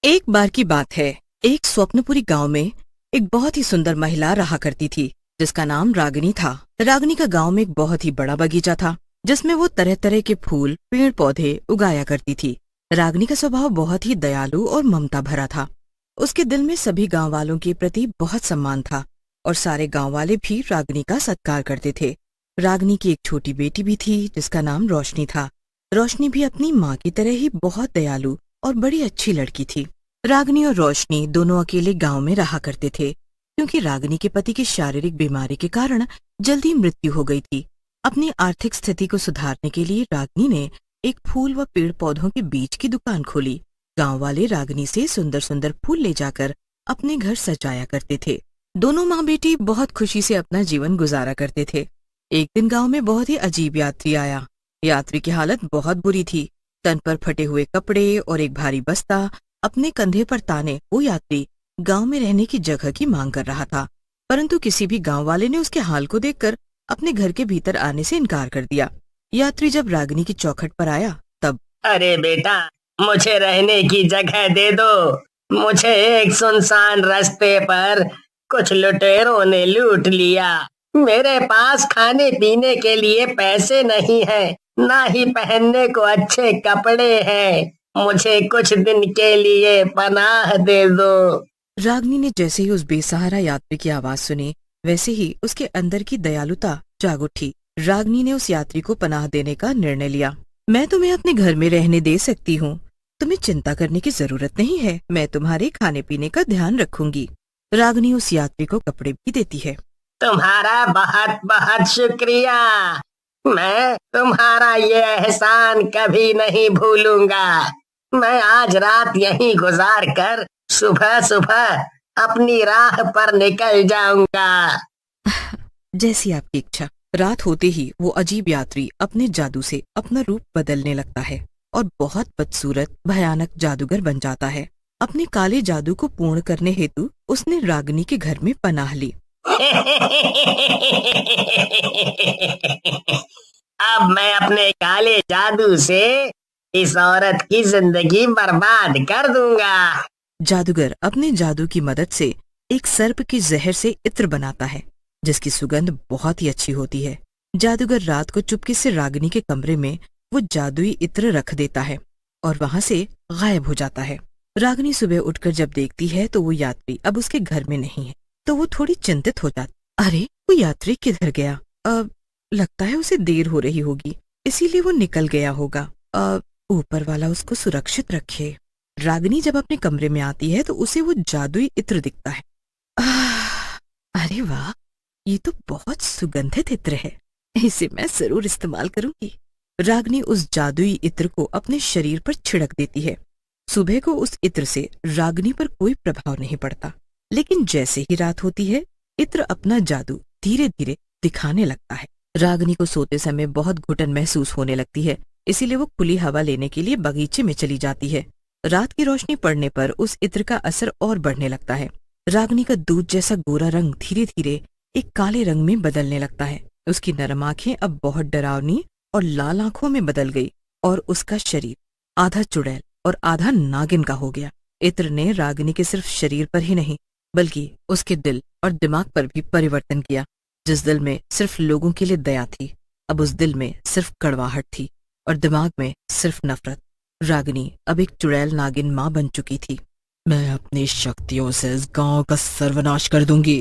एक बार की बात है। एक स्वप्नपुरी गांव में एक बहुत ही सुंदर महिला रहा करती थी, जिसका नाम रागिनी था। रागिनी का गांव में एक बहुत ही बड़ा बगीचा था, जिसमें वो तरह तरह के फूल पेड़ पौधे उगाया करती थी। रागिनी का स्वभाव बहुत ही दयालु और ममता भरा था। उसके दिल में सभी गांव वालों के प्रति बहुत सम्मान था और सारे गांव वाले भी रागिनी का सत्कार करते थे। रागिनी की एक छोटी बेटी भी थी, जिसका नाम रोशनी था। रोशनी भी अपनी माँ की तरह ही बहुत दयालु और बड़ी अच्छी लड़की थी। रागिनी और रोशनी दोनों अकेले गांव में रहा करते थे, क्योंकि रागिनी के पति की शारीरिक बीमारी के कारण जल्दी मृत्यु हो गई थी। अपनी आर्थिक स्थिति को सुधारने के लिए रागिनी ने एक फूल व पेड़ पौधों के बीज की दुकान खोली। गांव वाले रागिनी से सुंदर सुंदर फूल ले जाकर अपने घर सजाया करते थे। दोनों माँ बेटी बहुत खुशी से अपना जीवन गुजारा करते थे। एक दिन गांव में बहुत ही अजीब यात्री आया। यात्री की हालत बहुत बुरी थी। तन पर फटे हुए कपड़े और एक भारी बस्ता अपने कंधे पर ताने वो यात्री गांव में रहने की जगह की मांग कर रहा था, परंतु किसी भी गांव वाले ने उसके हाल को देखकर अपने घर के भीतर आने से इनकार कर दिया। यात्री जब रागिनी की चौखट पर आया तब, अरे बेटा, मुझे रहने की जगह दे दो। मुझे एक सुनसान रास्ते पर कुछ लुटेरों ने लूट लिया। मेरे पास खाने पीने के लिए पैसे नहीं है, ना ही पहनने को अच्छे कपड़े हैं। मुझे कुछ दिन के लिए पनाह दे दो। रागिनी ने जैसे ही उस बेसहारा यात्री की आवाज सुनी, वैसे ही उसके अंदर की दयालुता जाग उठी। रागिनी ने उस यात्री को पनाह देने का निर्णय लिया। मैं तुम्हें अपने घर में रहने दे सकती हूँ, तुम्हें चिंता करने की जरूरत नहीं है। मैं तुम्हारे खाने पीने का ध्यान रखूंगी। रागिनी उस यात्री को कपड़े भी देती है। तुम्हारा बहुत बहुत शुक्रिया। मैं तुम्हारा ये एहसान कभी नहीं भूलूंगा। मैं आज रात यहीं गुजार कर सुबह सुबह अपनी राह पर निकल जाऊंगा। जैसी आपकी इच्छा। रात होते ही वो अजीब यात्री अपने जादू से अपना रूप बदलने लगता है और बहुत बदसूरत भयानक जादूगर बन जाता है। अपने काले जादू को पूर्ण करने हेतु उसने रागिनी के घर में पनाह ली। अब मैं अपने काले जादू से इस औरत की जिंदगी बर्बाद कर दूंगा। जादूगर अपने जादू की मदद से एक सर्प के जहर से इत्र बनाता है, जिसकी सुगंध बहुत ही अच्छी होती है। जादूगर रात को चुपके से रागिनी के कमरे में वो जादुई इत्र रख देता है और वहां से गायब हो जाता है। रागिनी सुबह उठकर जब देखती है तो वो यात्री अब उसके घर में नहीं है, तो वो थोड़ी चिंतित हो जाती। अरे, वो यात्री किधर गया? अब लगता है उसे देर हो रही होगी, इसीलिए वो निकल गया होगा। अब ऊपर वाला उसको सुरक्षित रखे। रागिनी जब अपने कमरे में आती है तो उसे वो जादुई इत्र दिखता है। अरे वाह, ये तो बहुत सुगंधित इत्र है, इसे मैं जरूर इस्तेमाल करूंगी। रागिनी उस जादुई इत्र को अपने शरीर पर छिड़क देती है। सुबह को उस इत्र से रागिनी पर कोई प्रभाव नहीं पड़ता, लेकिन जैसे ही रात होती है इत्र अपना जादू धीरे धीरे दिखाने लगता है। रागिनी को सोते समय बहुत घुटन महसूस होने लगती है, इसीलिए वो खुली हवा लेने के लिए बगीचे में चली जाती है। रात की रोशनी पड़ने पर उस इत्र का असर और बढ़ने लगता है। रागिनी का दूध जैसा गोरा रंग धीरे धीरे एक काले रंग में बदलने लगता है। उसकी नरम आंखें अब बहुत डरावनी और लाल आंखों में बदल गई और उसका शरीर आधा चुड़ैल और आधा नागिन का हो गया। इत्र ने रागिनी के सिर्फ शरीर पर ही नहीं, बल्कि उसके दिल और दिमाग पर भी परिवर्तन किया। जिस दिल में सिर्फ लोगों के लिए दया थी, अब उस दिल में सिर्फ कड़वाहट थी और दिमाग में सिर्फ नफरत। रागिनी अब एक चुड़ैल नागिन माँ बन चुकी थी। मैं अपनी शक्तियों से इस गांव का सर्वनाश कर दूंगी।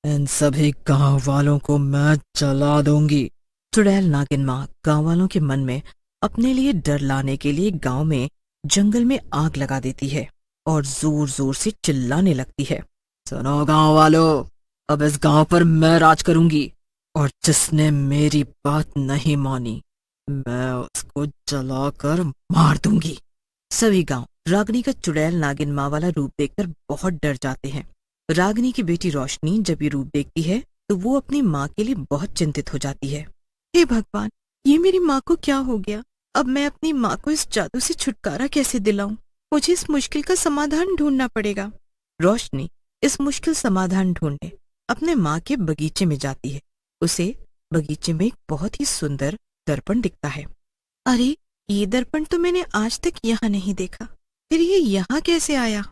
इन सभी गांव वालों को मैं जला दूंगी। चुड़ैल नागिन माँ गांव वालों के मन में अपने लिए डर लाने के लिए गांव में जंगल में आग लगा देती है और जोर जोर से चिल्लाने लगती है। सुनो गांव वालों, अब इस गांव पर मैं राज करूंगी और जिसने मेरी बात नहीं मानी मैं उसको जलाकर मार दूंगी। सभी गांव रागिनी का चुड़ैल नागिन माँ वाला रूप देखकर बहुत डर जाते हैं। रागिनी की बेटी रोशनी जब ये रूप देखती है तो वो अपनी माँ के लिए बहुत चिंतित हो जाती है। हे भगवान, ये मेरी माँ को क्या हो गया? अब मैं अपनी माँ को इस जादू से छुटकारा कैसे दिलाऊं? मुझे इस मुश्किल का समाधान ढूंढना पड़ेगा। रोशनी इस मुश्किल समाधान ढूंढने अपने माँ के बगीचे में जाती है। उसे बगीचे में एक बहुत ही सुंदर दर्पण दिखता है। अरे, ये दर्पण तो मैंने आज तक यहाँ नहीं देखा। फिर ये यहाँ कैसे आया?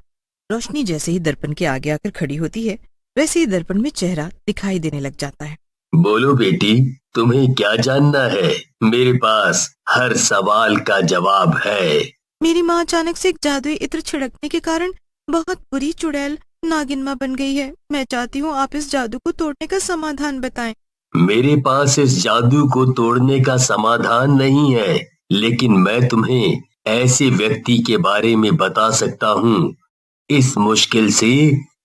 रोशनी जैसे ही दर्पण के आगे आकर खड़ी होती है, वैसे ही दर्पण में चेहरा दिखाई देने लग जाता है। बोलो बेटी, तुम्हें क्या जानना है? मेरे पास हर सवाल का जवाब है। मेरी माँ अचानक से एक जादुई इत्र छिड़कने के कारण बहुत बुरी चुड़ैल नागिन माँ बन गई है। मैं चाहती हूँ आप इस जादू को तोड़ने का समाधान बताएं। मेरे पास इस जादू को तोड़ने का समाधान नहीं है, लेकिन मैं तुम्हें ऐसे व्यक्ति के बारे में बता सकता हूँ, इस मुश्किल से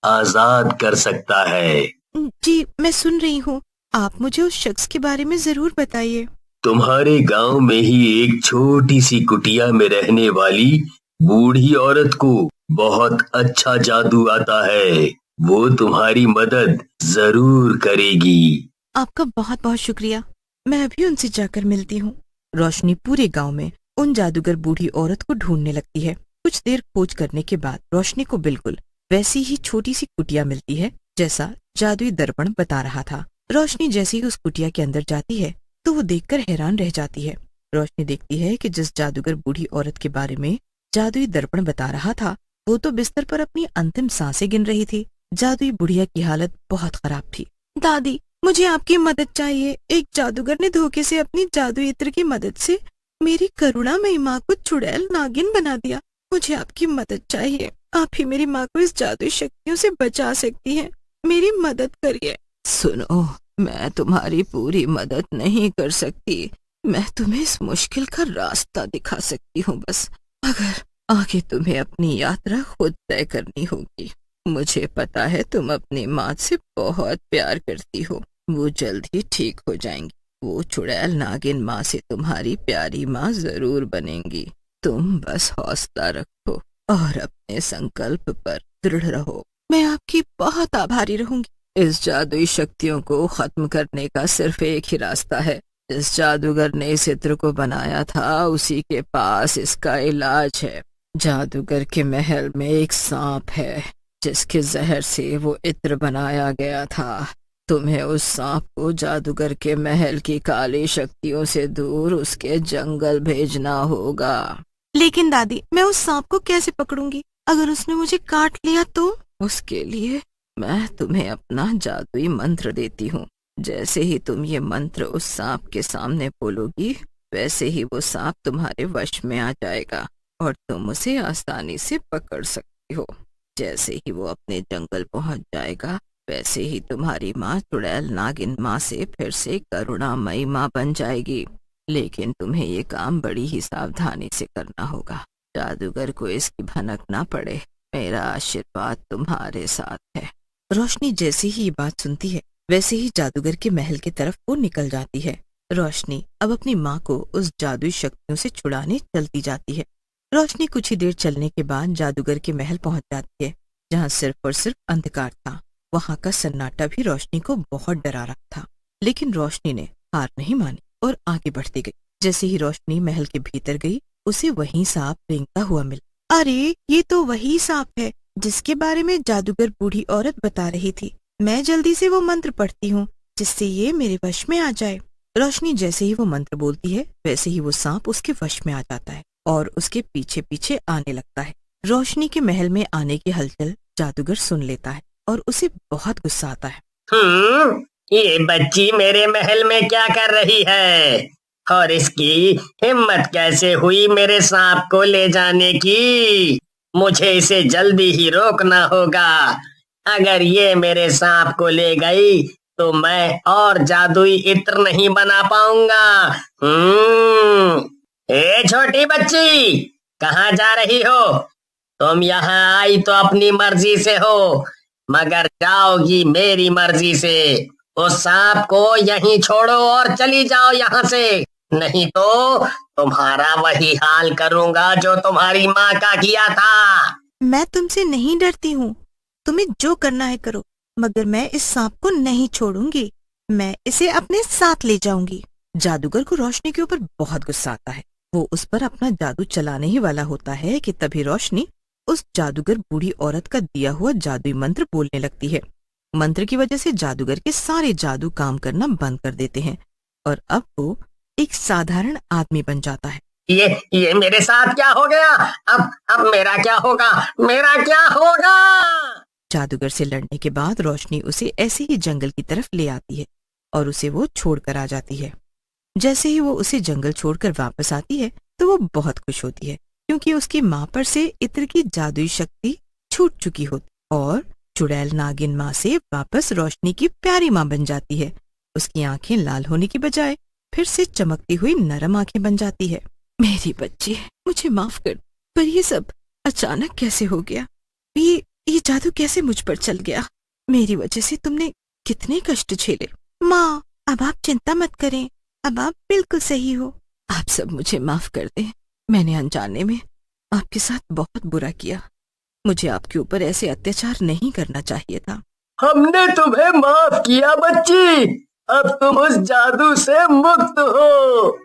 आजाद कर सकता है। जी मैं सुन रही हूँ, आप मुझे उस शख्स के बारे में जरूर बताइए। तुम्हारे गांव में ही एक छोटी सी कुटिया में रहने वाली बूढ़ी औरत को बहुत अच्छा जादू आता है। वो तुम्हारी मदद जरूर करेगी। आपका बहुत बहुत शुक्रिया, मैं अभी उनसे जाकर मिलती हूँ। रोशनी पूरे गांव में उन जादूगर बूढ़ी औरत को ढूंढने लगती है। कुछ देर खोज करने के बाद रोशनी को बिल्कुल वैसी ही छोटी सी कुटिया मिलती है जैसा जादुई दर्पण बता रहा था। रोशनी जैसे ही उस कुटिया के अंदर जाती है तो वो देखकर हैरान रह जाती है। रोशनी देखती है कि जिस जादूगर बूढ़ी औरत के बारे में जादुई दर्पण बता रहा था, वो तो बिस्तर पर अपनी अंतिम सांसें गिन रही थी। जादुई बुढ़िया की हालत बहुत खराब थी। दादी, मुझे आपकी मदद चाहिए। एक जादूगर ने धोखे से अपनी जादुई इत्र की मदद से मेरी करुणामयी माँ को चुड़ैल नागिन बना दिया। मुझे आपकी मदद चाहिए। आप ही मेरी माँ को इस जादुई शक्तियों से बचा सकती हैं। मेरी मदद करिए। सुनो, मैं तुम्हारी पूरी मदद नहीं कर सकती। मैं तुम्हें इस मुश्किल का रास्ता दिखा सकती हूँ बस। अगर आगे तुम्हें अपनी यात्रा खुद तय करनी होगी। मुझे पता है तुम अपनी माँ से बहुत प्यार करती हो। वो जल्द ही ठीक हो जाएंगी। वो चुड़ैल नागिन माँ से तुम्हारी प्यारी माँ जरूर बनेंगी। तुम बस हौसला रखो और अपने संकल्प पर दृढ़ रहो। मैं आपकी बहुत आभारी रहूंगी। इस जादुई शक्तियों को खत्म करने का सिर्फ एक ही रास्ता है। जिस जादूगर ने इस इत्र को बनाया था, उसी के पास इसका इलाज है। जादूगर के महल में एक सांप है जिसके जहर से वो इत्र बनाया गया था। तुम्हें उस सांप को जादूगर के महल की काली शक्तियों से दूर उसके जंगल भेजना होगा। लेकिन दादी, मैं उस सांप को कैसे पकड़ूंगी? अगर उसने मुझे काट लिया तो? उसके लिए मैं तुम्हें अपना जादुई मंत्र देती हूँ। जैसे ही तुम ये मंत्र उस सांप के सामने बोलोगी, वैसे ही वो सांप तुम्हारे वश में आ जाएगा और तुम उसे आसानी से पकड़ सकती हो। जैसे ही वो अपने जंगल पहुंच जाएगा, वैसे ही तुम्हारी माँ चुड़ैल नागिन माँ से फिर से करुणामयी माँ बन जाएगी। लेकिन तुम्हें ये काम बड़ी ही सावधानी से करना होगा। जादूगर को इसकी भनक ना पड़े। मेरा आशीर्वाद तुम्हारे साथ है। रोशनी जैसे ही ये बात सुनती है, वैसे ही जादूगर के महल की तरफ वो निकल जाती है। रोशनी अब अपनी माँ को उस जादुई शक्तियों से छुड़ाने चलती जाती है। रोशनी कुछ ही देर चलने के बाद जादूगर के महल पहुंच जाती है, जहाँ सिर्फ और सिर्फ अंधकार था। वहाँ का सन्नाटा भी रोशनी को बहुत डरा रहा था, लेकिन रोशनी ने हार नहीं मानी और आगे बढ़ती गई। जैसे ही रोशनी महल के भीतर गई, उसे वही सांप रेंगता हुआ मिला। अरे, ये तो वही सांप है जिसके बारे में जादूगर बूढ़ी औरत बता रही थी। मैं जल्दी से वो मंत्र पढ़ती हूँ जिससे ये मेरे वश में आ जाए। रोशनी जैसे ही वो मंत्र बोलती है, वैसे ही वो सांप उसके वश में आ जाता है और उसके पीछे पीछे आने लगता है। रोशनी के महल में आने की हलचल जादूगर सुन लेता है और उसे बहुत गुस्सा आता है। ये बच्ची मेरे महल में क्या कर रही है और इसकी हिम्मत कैसे हुई मेरे सांप को ले जाने की? मुझे इसे जल्दी ही रोकना होगा। अगर ये मेरे सांप को ले गई तो मैं और जादुई इत्र नहीं बना पाऊंगा। ए छोटी बच्ची, कहाँ जा रही हो? तुम यहाँ आई तो अपनी मर्जी से हो, मगर जाओगी मेरी मर्जी से। उस सांप को यहीं छोड़ो और चली जाओ यहाँ से, नहीं तो तुम्हारा वही हाल करूंगा जो तुम्हारी माँ का किया था। मैं तुमसे नहीं डरती हूँ, तुम्हें जो करना है करो, मगर मैं इस सांप को नहीं छोड़ूंगी। मैं इसे अपने साथ ले जाऊंगी। जादूगर को रोशनी के ऊपर बहुत गुस्सा आता है। वो उस पर अपना जादू चलाने ही वाला होता है कि तभी रोशनी उस जादूगर बूढ़ी औरत का दिया हुआ जादुई मंत्र बोलने लगती है। मंत्र की वजह से जादूगर के सारे जादू काम करना बंद कर देते हैं और अब वो एक साधारण आदमी बन जाता है। ये मेरे साथ क्या हो गया? अब मेरा क्या होगा? मेरा क्या होगा? जादूगर से लड़ने के बाद रोशनी उसे ऐसे ही जंगल की तरफ ले आती है और उसे वो छोड़कर आ जाती है। जैसे ही वो उसे जंगल छोड़कर वापस आती है तो वो बहुत खुश होती है, क्योंकि उसकी माँ पर से इत्र की जादुई शक्ति छूट चुकी होती और चुड़ैल नागिन माँ से वापस रोशनी की प्यारी माँ बन जाती है। उसकी आंखें लाल होने की बजाय फिर से चमकती हुई नरम आंखें बन जाती है। मेरी बच्ची, मुझे माफ कर, पर ये सब अचानक कैसे हो गया? ये जादू कैसे मुझ पर चल गया? मेरी वजह से तुमने कितने कष्ट झेले। माँ, अब आप चिंता मत करें, अब आप बिल्कुल सही हो। आप सब मुझे माफ कर दें, मैंने अनजाने में आपके साथ बहुत बुरा किया। मुझे आपके ऊपर ऐसे अत्याचार नहीं करना चाहिए था। हमने तुम्हें माफ किया बच्ची, अब तुम उस जादू से मुक्त हो।